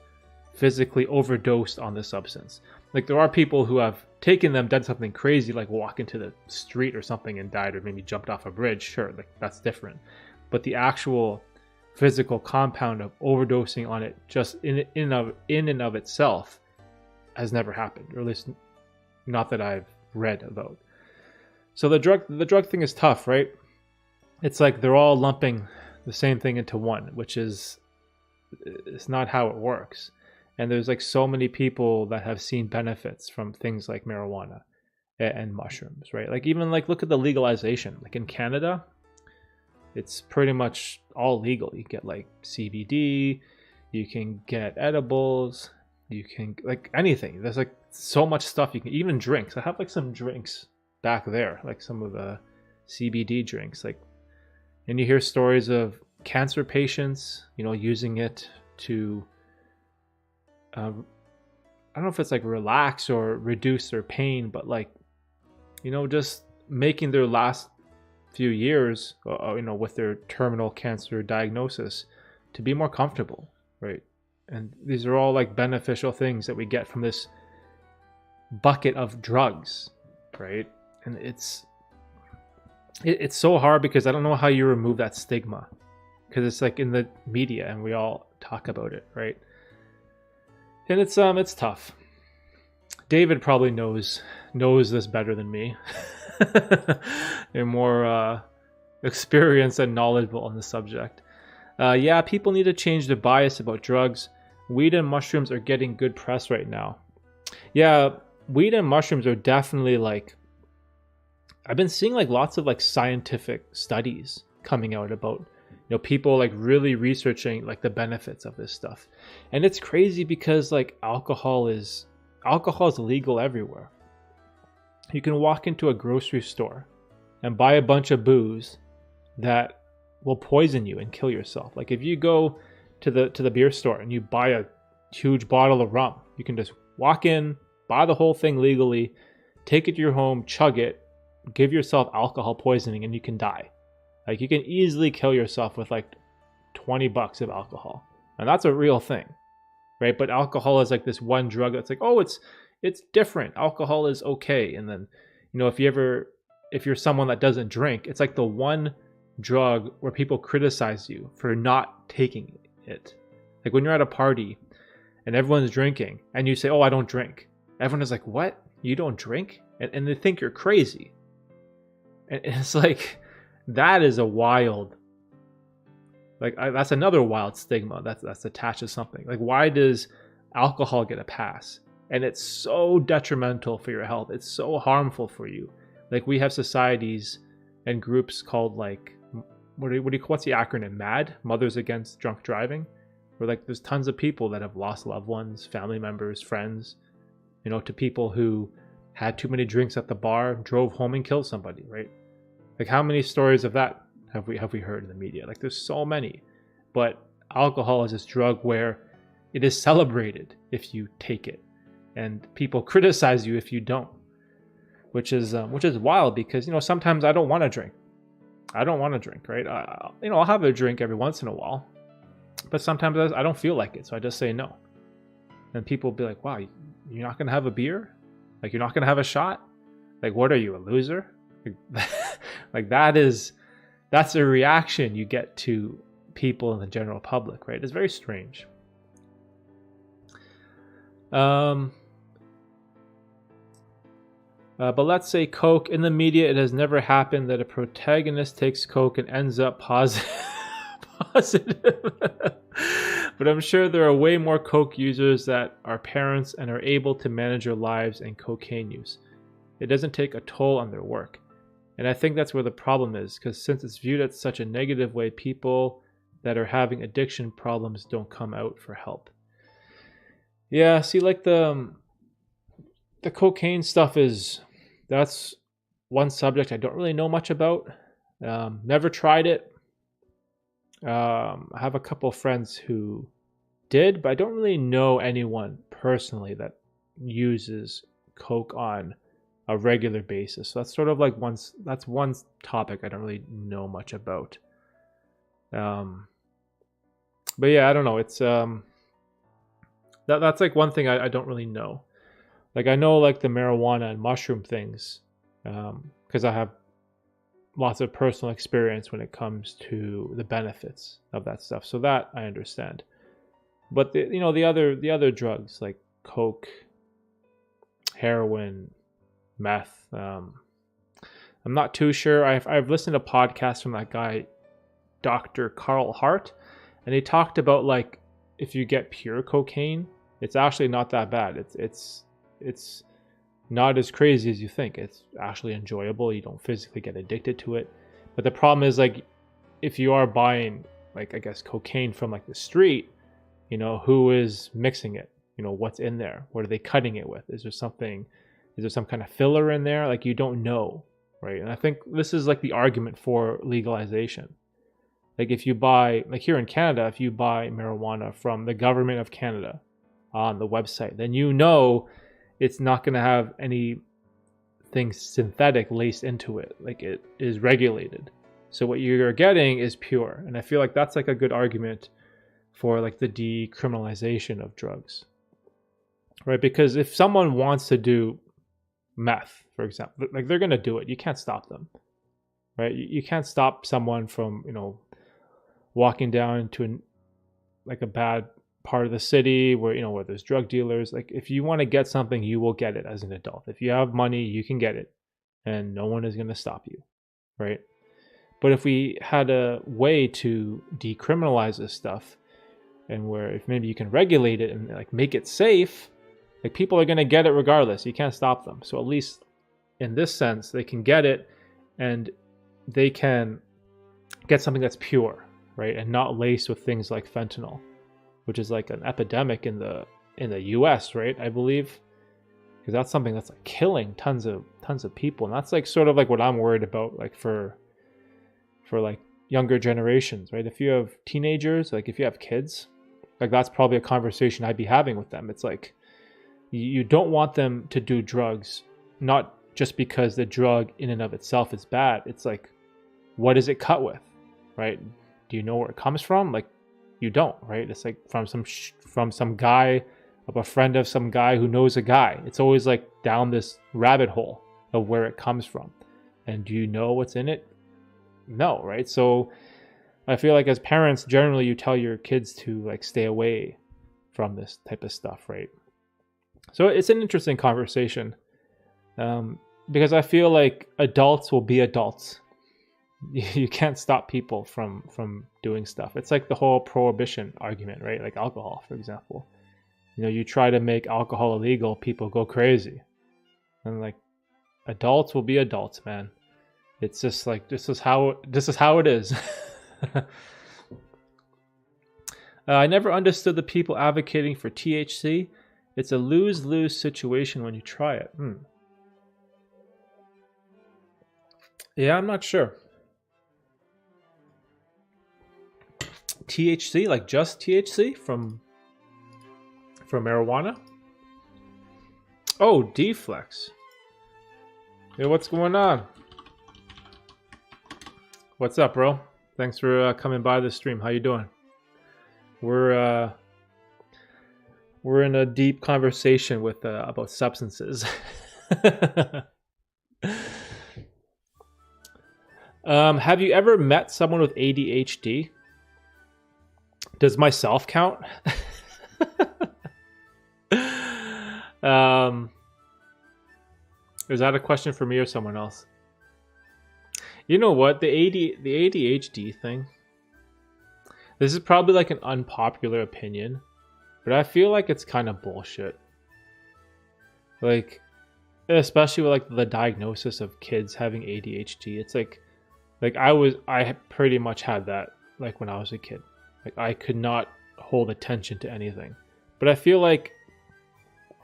physically overdosed on the substance. Like, there are people who have taken them, done something crazy, like walk into the street or something and died, or maybe jumped off a bridge. Sure, like, that's different. But the actual physical compound of overdosing on it, just in and of itself, has never happened, or at least not that I've read about. So the drug thing is tough, right? It's like they're all lumping the same thing into one, which is, it's not how it works. And there's like so many people that have seen benefits from things like marijuana and mushrooms, right? Like, even like, look at the legalization. Like, in Canada, it's pretty much all legal. You get like CBD, you can get edibles, you can like anything. There's like so much stuff you can, even drinks. I have like some drinks back there, like some of the CBD drinks. Like, and you hear stories of cancer patients, using it to I don't know if it's like relax or reduce their pain, but like, just making their last few years, with their terminal cancer diagnosis, to be more comfortable, right? And these are all like beneficial things that we get from this bucket of drugs, right? And it's so hard because I don't know how you remove that stigma, because it's like in the media and we all talk about it, right? And it's tough. David probably knows this better than me. They're more experienced and knowledgeable on the subject. Yeah, people need to change their bias about drugs. Weed and mushrooms are getting good press right now. Yeah, weed and mushrooms are definitely like, I've been seeing like lots of like scientific studies coming out about, people like really researching like the benefits of this stuff. And it's crazy because like alcohol is legal everywhere. You can walk into a grocery store and buy a bunch of booze that will poison you and kill yourself. Like if you go to the beer store and you buy a huge bottle of rum, you can just walk in, buy the whole thing legally, take it to your home, chug it, give yourself alcohol poisoning, and you can die. Like you can easily kill yourself with like $20 of alcohol. And that's a real thing, right? But alcohol is like this one drug that's like, oh, it's different. Alcohol is okay. And then, if you're someone that doesn't drink, it's like the one drug where people criticize you for not taking it. Like when you're at a party and everyone's drinking and you say, oh, I don't drink. Everyone is like, what? You don't drink? And they think you're crazy. And it's like, that is a wild, that's another wild stigma that's attached to something. Like, why does alcohol get a pass? And it's so detrimental for your health. It's so harmful for you. Like we have societies and groups called like, what's the acronym? MAD, Mothers Against Drunk Driving. Where like there's tons of people that have lost loved ones, family members, friends, to people who had too many drinks at the bar, drove home and killed somebody, right? Like how many stories of that have we heard in the media? Like there's so many. But alcohol is this drug where it is celebrated if you take it, and people criticize you if you don't, which is wild because sometimes I don't want to drink. Right? I'll have a drink every once in a while, but sometimes I don't feel like it, so I just say no. And people will be like, "Wow, you're not gonna have a beer? Like you're not gonna have a shot? Like what are you, a loser?" Like that's a reaction you get to people in the general public, right? It's very strange. But let's say Coke. In the media, it has never happened that a protagonist takes Coke and ends up positive. But I'm sure there are way more Coke users that are parents and are able to manage their lives and cocaine use. It doesn't take a toll on their work. And I think that's where the problem is, because since it's viewed as such a negative way, people that are having addiction problems don't come out for help. Yeah, see, like the cocaine stuff that's one subject I don't really know much about. Never tried it. I have a couple of friends who did, but I don't really know anyone personally that uses Coke on a regular basis. So that's sort of like that's one topic I don't really know much about. But yeah, I don't know. It's that's like one thing I don't really know. Like I know like the marijuana and mushroom things, because I have lots of personal experience when it comes to the benefits of that stuff. So that I understand. But the other drugs like Coke, heroin, meth, I'm not too sure. I've listened to podcasts from that guy, Dr. Carl Hart, and he talked about like if you get pure cocaine, it's actually not that bad. It's not as crazy as you think. It's actually enjoyable. You don't physically get addicted to it. But the problem is like if you are buying like I guess cocaine from like the street, who is mixing it? What's in there? What are they cutting it with? Is there some kind of filler in there? Like you don't know, right? And I think this is like the argument for legalization. Like if you buy, like here in Canada, if you buy marijuana from the government of Canada on the website, then it's not going to have anything synthetic laced into it. Like it is regulated. So what you're getting is pure. And I feel like that's like a good argument for like the decriminalization of drugs, right? Because if someone wants to do meth, for example, like they're going to do it. You can't stop them, right? You can't stop someone from, walking down into like a bad part of the city where, you know, where there's drug dealers. Like if you want to get something, you will get it as an adult. If you have money, you can get it and no one is going to stop you, right? But if we had a way to decriminalize this stuff, and where if maybe you can regulate it and like make it safe, like people are going to get it regardless. You can't stop them. So at least in this sense, they can get it and they can get something that's pure, right? And not laced with things like fentanyl, which is like an epidemic in the US, right? I believe, because that's something that's like killing tons of people. And that's like sort of like what I'm worried about, like for like younger generations, right? If you have teenagers, like if you have kids, like that's probably a conversation I'd be having with them. It's like you don't want them to do drugs, not just because the drug in and of itself is bad. It's like, what is it cut with, right? Do you know where it comes from? Like, you don't, right? It's like from some guy, of a friend of some guy who knows a guy. It's always like down this rabbit hole of where it comes from. And do you know what's in it? No, right? So I feel like as parents, generally you tell your kids to like stay away from this type of stuff, right? So it's an interesting conversation, because I feel like adults will be adults. You can't stop people from doing stuff. It's like the whole prohibition argument, right? Like alcohol, for example. You know, you try to make alcohol illegal, people go crazy. And like adults will be adults, man. It's just like this is how it is. I never understood the people advocating for THC. It's a lose-lose situation when you try it. Yeah, I'm not sure. THC, like just THC from marijuana? Oh, D-Flex. Hey, what's going on? What's up, bro? Thanks for coming by the stream. How you doing? We're in a deep conversation with about substances. Have you ever met someone with ADHD? Does myself count? Is that a question for me or someone else? You know what? The ADHD thing. This is probably like an unpopular opinion, but I feel like it's kind of bullshit. Like, especially with like the diagnosis of kids having ADHD. It's like I pretty much had that like when I was a kid. Like I could not hold attention to anything. But I feel like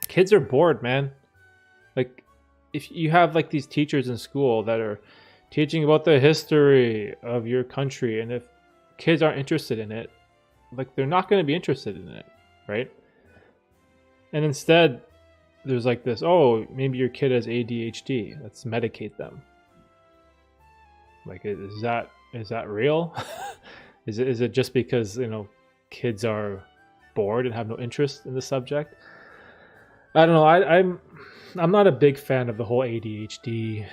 kids are bored, man. Like if you have like these teachers in school that are teaching about the history of your country, and if kids aren't interested in it, like they're not going to be interested in it, right? And instead there's like this, oh, maybe your kid has ADHD, let's medicate them. Like, is that real? is it just because, you know, kids are bored and have no interest in the subject? I don't know. I'm not a big fan of the whole ADHD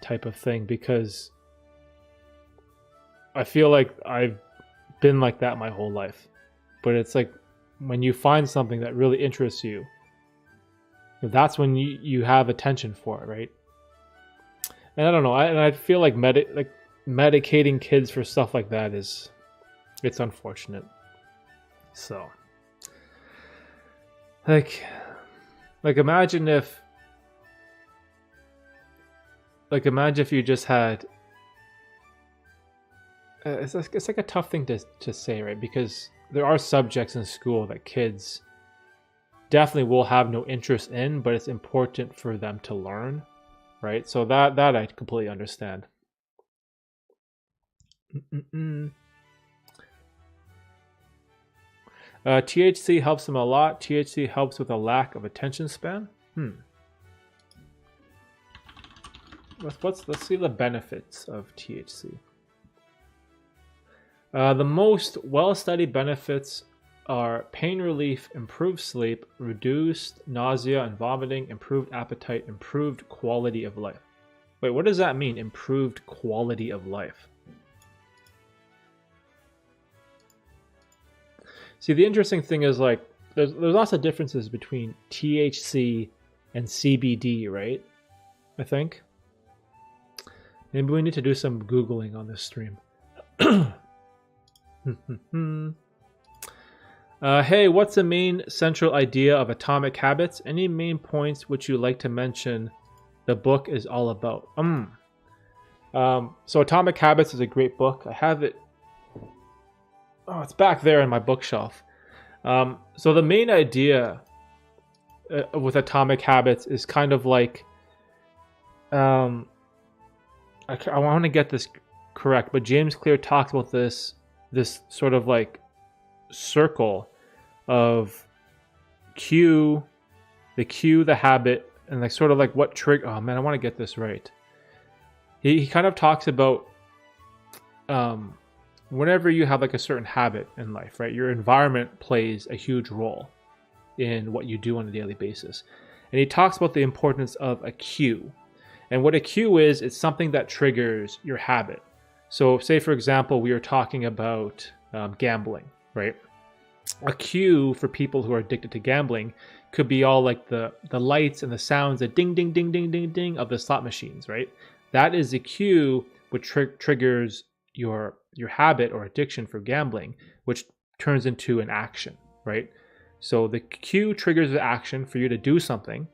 type of thing, because I feel like I've been like that my whole life. But it's like when you find something that really interests you, that's when you have attention for it, right? And I don't know. I feel like medicating kids for stuff like that it's unfortunate. So, like imagine if you just had. It's like a tough thing to say, right? Because there are subjects in school that kids definitely will have no interest in, but it's important for them to learn, right? So that I completely understand. THC helps them a lot. THC helps with a lack of attention span. Let's see the benefits of THC. The most well-studied benefits are pain relief, improved sleep, reduced nausea and vomiting, improved appetite, improved quality of life. Wait, what does that mean, improved quality of life? See, the interesting thing is like there's lots of differences between THC and CBD, right? I think. Maybe we need to do some Googling on this stream. Hey, what's the main central idea of Atomic Habits? Any main points which you like to mention the book is all about? So Atomic Habits is a great book. I have it. Oh, it's back there in my bookshelf. So the main idea with Atomic Habits is kind of like, I want to get this correct, but James Clear talks about this sort of like circle of the habit, and like sort of like what trigger. Oh man, I want to get this right. He kind of talks about whenever you have like a certain habit in life, right? Your environment plays a huge role in what you do on a daily basis. And he talks about the importance of a cue. And what a cue is, it's something that triggers your habit. So say, for example, we were talking about gambling, right? A cue for people who are addicted to gambling could be all like the lights and the sounds, the ding, ding, ding, ding, ding, ding of the slot machines, right? That is the cue which triggers your habit or addiction for gambling, which turns into an action, right? So the cue triggers the action for you to do something,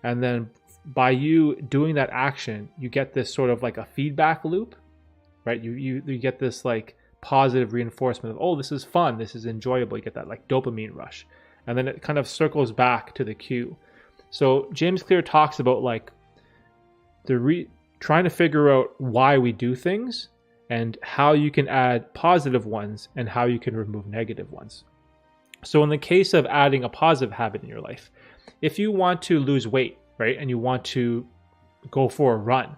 and then by you doing that action, you get this sort of like a feedback loop, right? You get this like positive reinforcement of, oh, this is fun, this is enjoyable. You get that like dopamine rush, and then it kind of circles back to the cue. So James Clear talks about like trying to figure out why we do things and how you can add positive ones and how you can remove negative ones. So in the case of adding a positive habit in your life, if you want to lose weight, right, and you want to go for a run,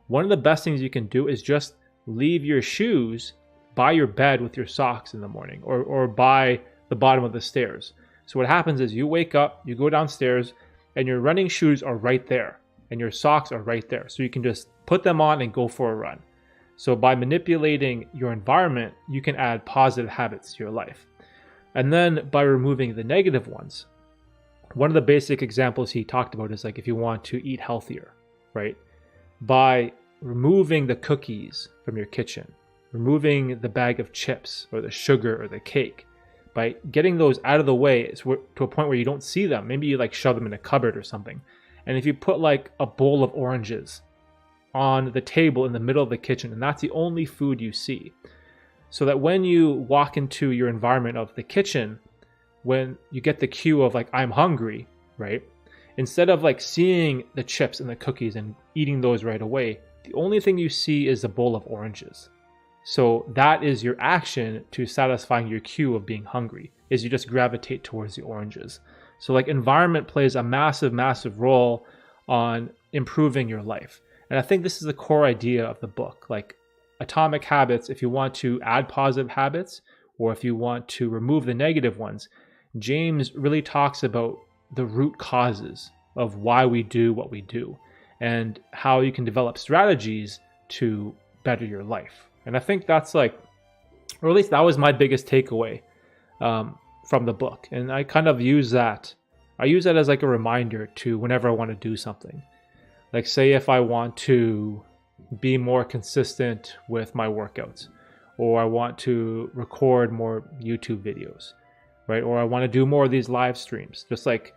one of the best things you can do is just leave your shoes by your bed with your socks in the morning, or by the bottom of the stairs. So what happens is you wake up, you go downstairs, and your running shoes are right there, and your socks are right there. So you can just put them on and go for a run. So by manipulating your environment, you can add positive habits to your life. And then by removing the negative ones, one of the basic examples he talked about is like if you want to eat healthier, right? By removing the cookies from your kitchen, removing the bag of chips or the sugar or the cake, by getting those out of the way to a point where you don't see them. Maybe you like shove them in a cupboard or something. And if you put like a bowl of oranges on the table in the middle of the kitchen, and that's the only food you see, so that when you walk into your environment of the kitchen, when you get the cue of like, I'm hungry, right? Instead of like seeing the chips and the cookies and eating those right away, the only thing you see is a bowl of oranges. So that is your action to satisfying your cue of being hungry, is you just gravitate towards the oranges. So like environment plays a massive, massive role on improving your life. And I think this is the core idea of the book. Like Atomic Habits, if you want to add positive habits or if you want to remove the negative ones, James really talks about the root causes of why we do what we do and how you can develop strategies to better your life. And I think that's like, or at least that was my biggest takeaway from the book. And I kind of use that. I use that as like a reminder to whenever I want to do something. Like say if I want to be more consistent with my workouts, or I want to record more YouTube videos, right? Or I want to do more of these live streams, just like,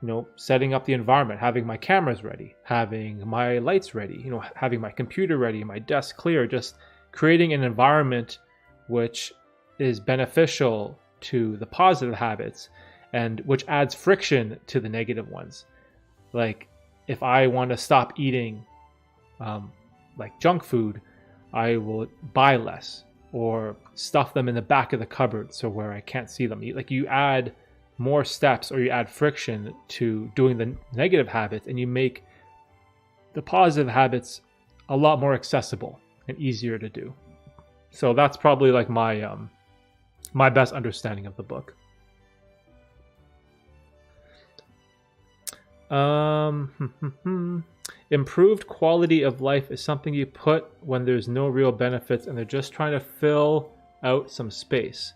you know, setting up the environment, having my cameras ready, having my lights ready, you know, having my computer ready, my desk clear, just creating an environment which is beneficial to the positive habits and which adds friction to the negative ones. Like if I want to stop eating like junk food, I will buy less or stuff them in the back of the cupboard so where I can't see them. Like you add more steps or you add friction to doing the negative habits, and you make the positive habits a lot more accessible and easier to do. So that's probably like my my best understanding of the book. Improved quality of life is something you put when there's no real benefits and they're just trying to fill out some space.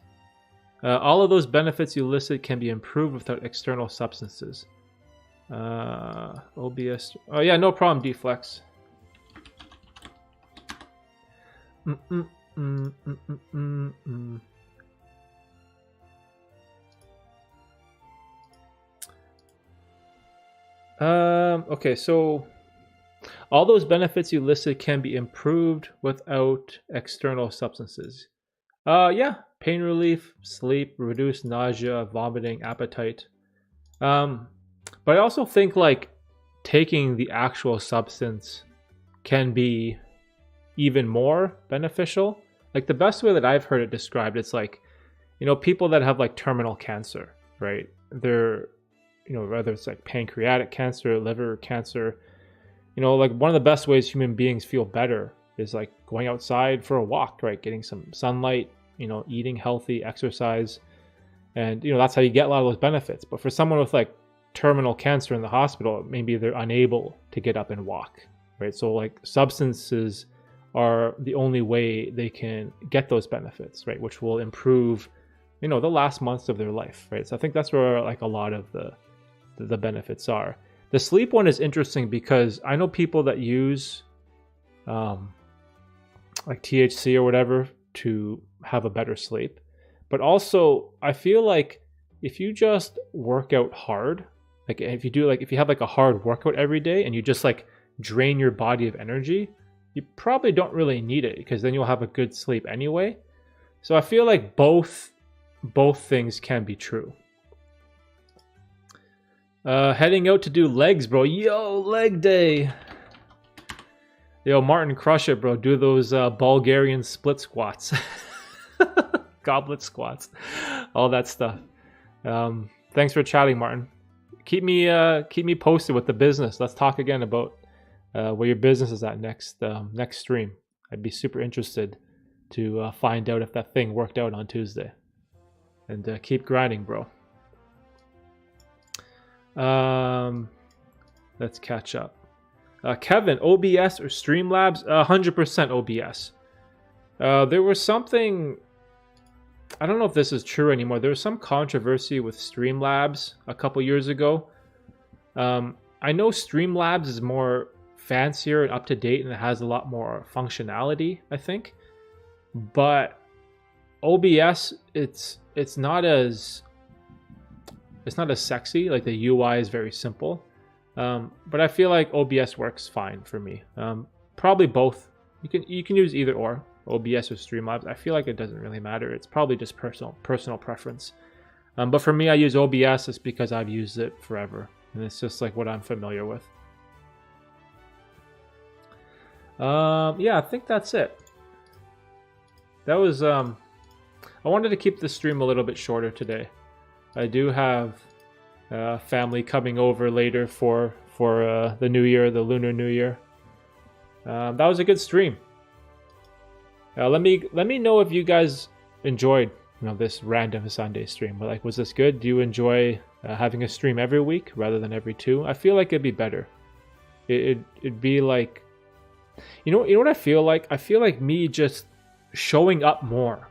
All of those benefits you listed can be improved without external substances. OBS. Oh yeah, no problem, Deflex. Okay, so all those benefits you listed can be improved without external substances. Yeah, pain relief, sleep, reduced nausea, vomiting, appetite. But I also think like taking the actual substance can be even more beneficial. Like the best way that I've heard it described, it's like, people that have like terminal cancer, right? They're, whether it's like pancreatic cancer, liver cancer, like one of the best ways human beings feel better is like going outside for a walk, right? Getting some sunlight, eating healthy, exercise. And, that's how you get a lot of those benefits. But for someone with like terminal cancer in the hospital, maybe they're unable to get up and walk, right? So like substances are the only way they can get those benefits, right? Which will improve, the last months of their life, right? So I think that's where like a lot of the benefits are. The sleep one is interesting because I know people that use like THC or whatever to have a better sleep. But also I feel like if you just work out hard, like if you have like a hard workout every day and you just like drain your body of energy, you probably don't really need it because then you'll have a good sleep anyway. So I feel like both things can be true. Heading out to do legs, bro. Yo, leg day. Yo, Martin, crush it, bro. Do those Bulgarian split squats. Goblet squats. All that stuff. Thanks for chatting, Martin. Keep me posted with the business. Let's talk again about where your business is at next stream. I'd be super interested to find out if that thing worked out on Tuesday. And keep grinding, bro. Let's catch up. Kevin, OBS or Streamlabs? 100% OBS. There was something, I don't know if this is true anymore. There was some controversy with Streamlabs a couple years ago. I know Streamlabs is more fancier and up to date and it has a lot more functionality, I think. But OBS, it's not as sexy. Like the UI is very simple. But I feel like OBS works fine for me. Probably both. You can use either or, OBS or Streamlabs. I feel like it doesn't really matter. It's probably just personal preference. But for me, I use OBS just because I've used it forever, and it's just like what I'm familiar with. Yeah, I think that's it. That was I wanted to keep the stream a little bit shorter today. I do have family coming over later for the New Year, the Lunar New Year. That was a good stream. Let me know if you guys enjoyed this random Sunday stream. Like, was this good? Do you enjoy having a stream every week rather than every two? I feel like it'd be better. It'd be like, you know what I feel like? I feel like me just showing up more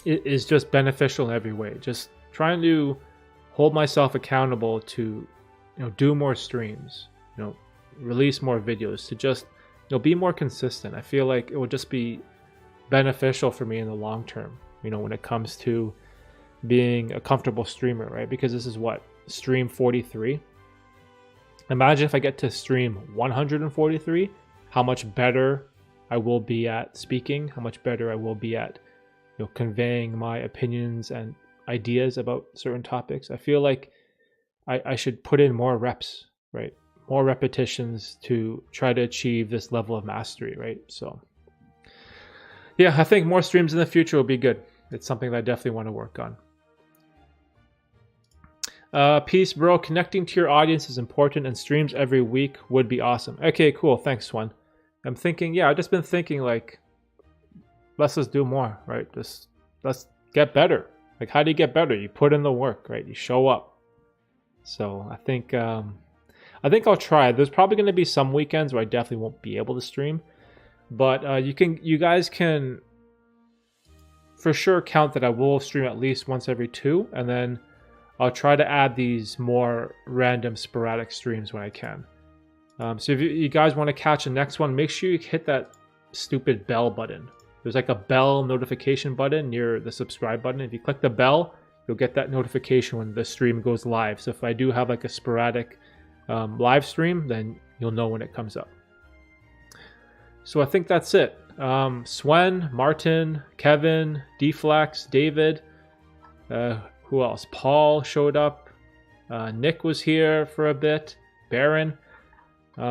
is just beneficial in every way. Just trying to hold myself accountable to do more streams, release more videos, to just be more consistent. I feel like it would just be beneficial for me in the long term, when it comes to being a comfortable streamer, right? Because this is what, stream 43. Imagine if I get to stream 143, how much better I will be at speaking, how much better I will be at conveying my opinions and ideas about certain topics. I feel like I should put in more reps, right? More repetitions to try to achieve this level of mastery, right? So yeah, I think more streams in the future will be good. It's something that I definitely want to work on. Peace, bro. Connecting to your audience is important, and streams every week would be awesome. Okay, cool. Thanks, Swan. I'm thinking, I've just been thinking like, let's just do more, right? Let's get better. Like, how do you get better? You put in the work, right? You show up. So I think I'll try. There's probably going to be some weekends where I definitely won't be able to stream, but you guys can for sure count that I will stream at least once every 2, and then I'll try to add these more random sporadic streams when I can. So if you guys want to catch the next one, make sure you hit that stupid bell button. There's like a bell notification button near the subscribe button. If you click the bell, you'll get that notification when the stream goes live. So if I do have like a sporadic live stream, then you'll know when it comes up. So I think that's it. Swen, Martin, Kevin, Deflex, David, who else? Paul showed up. Nick was here for a bit. Baron,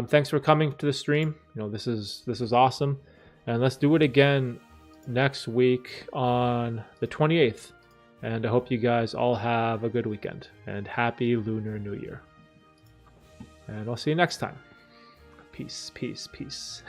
thanks for coming to the stream. This is awesome, and let's do it again next week on the 28th. And I hope you guys all have a good weekend and happy Lunar New Year. And I'll see you next time. Peace, peace, peace.